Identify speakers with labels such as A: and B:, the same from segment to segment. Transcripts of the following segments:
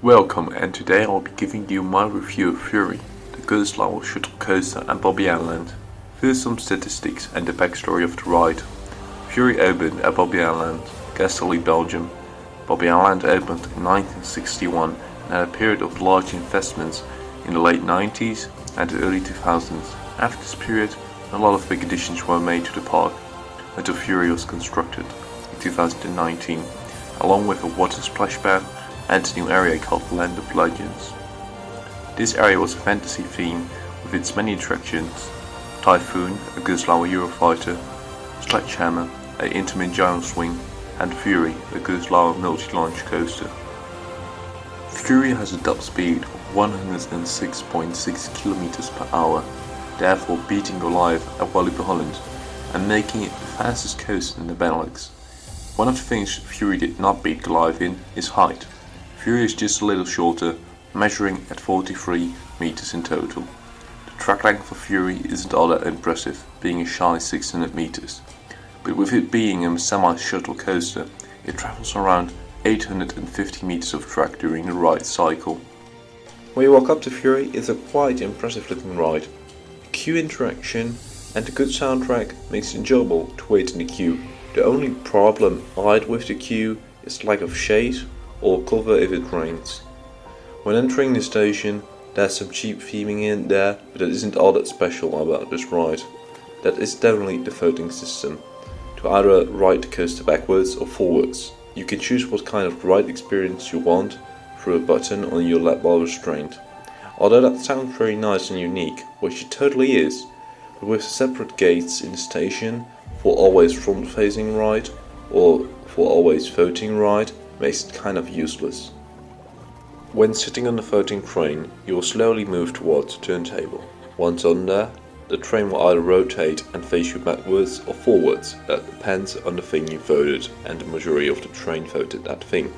A: Welcome, and today I'll be giving you my review of Fury, the gerstlauer shuttle coaster and Bobbejaanland. First some statistics and the backstory of the ride. Fury opened at Bobbejaanland, Castelli, Belgium. Bobbejaanland opened in 1961 and had a period of large investments in the late 90s and the early 2000s. After this period, a lot of big additions were made to the park until Fury was constructed in 2019, along with a water splash pad and a new area called Land of Legends. This area was a fantasy theme with its many attractions: Typhoon, a gerstlauer Eurofighter, Sledgehammer, an intimate gyro swing, and Fury, a gerstlauer multi-launch coaster. Fury has a top speed of 106.6 km per hour, therefore beating Goliath at Bobbejaanland and making it the fastest coaster in the Benelux. One of the things Fury did not beat Goliath in is height. Fury is just a little shorter, measuring at 43 meters in total. The track length for Fury isn't all that impressive, being a shy 600 meters, but with it being a semi-shuttle coaster, it travels around 850 meters of track during the ride cycle.
B: When you walk up to Fury, it's a quite impressive looking ride. Queue interaction and a good soundtrack makes it enjoyable to wait in the queue. The only problem I had with the queue is lack of shade or cover if it rains. When entering the station, there's some cheap theming in there, but that isn't all that special about this ride. That is definitely the voting system, to either ride the coaster backwards or forwards. You can choose what kind of ride experience you want through a button on your lap while restrained. Although that sounds very nice and unique, which it totally is, but with separate gates in the station for always front facing ride or for always voting ride, makes it kind of useless. When sitting on the voting train, you will slowly move towards the turntable. Once on there, the train will either rotate and face you backwards or forwards. That depends on the thing you voted, and the majority of the train voted that thing.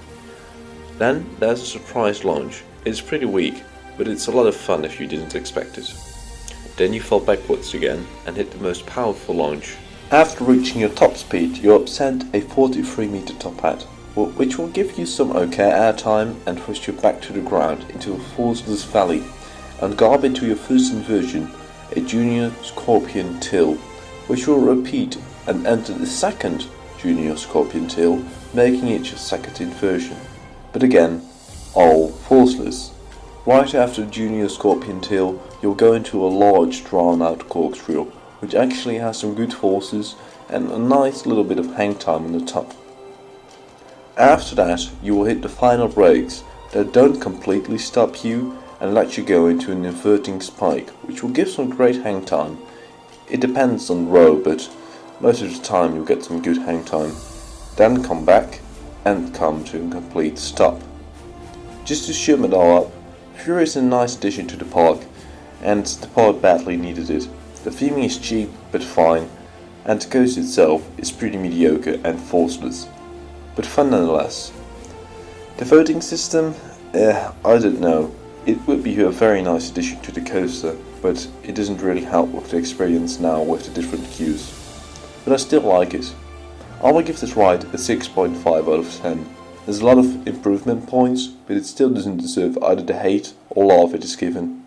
B: Then there's a surprise launch. It's pretty weak, but it's a lot of fun if you didn't expect it. Then you fall backwards again and hit the most powerful launch. After reaching your top speed, you're up sent a 43 meter top hat, which will give you some okay airtime and push you back to the ground into a forceless valley and garb into your first inversion, a junior scorpion tail, which will repeat and enter the second junior scorpion tail, making it your second inversion, but again, all forceless. Right after the junior scorpion tail, you'll go into a large drawn out corkscrew, which actually has some good forces and a nice little bit of hang time on the top. After that, you will hit the final brakes that don't completely stop you and let you go into an inverting spike, which will give some great hang time. It depends on the row, but most of the time you'll get some good hang time. Then come back and come to a complete stop. Just to sum it all up, Fury is a nice addition to the park, and the park badly needed it. The theming is cheap but fine, and the coaster itself is pretty mediocre and forceless, but fun nonetheless. The voting system, I don't know. It would be a very nice addition to the coaster, but it doesn't really help with the experience now with the different queues. But I still like it. I will give this ride a 6.5 out of 10. There's a lot of improvement points, but it still doesn't deserve either the hate or love it is given.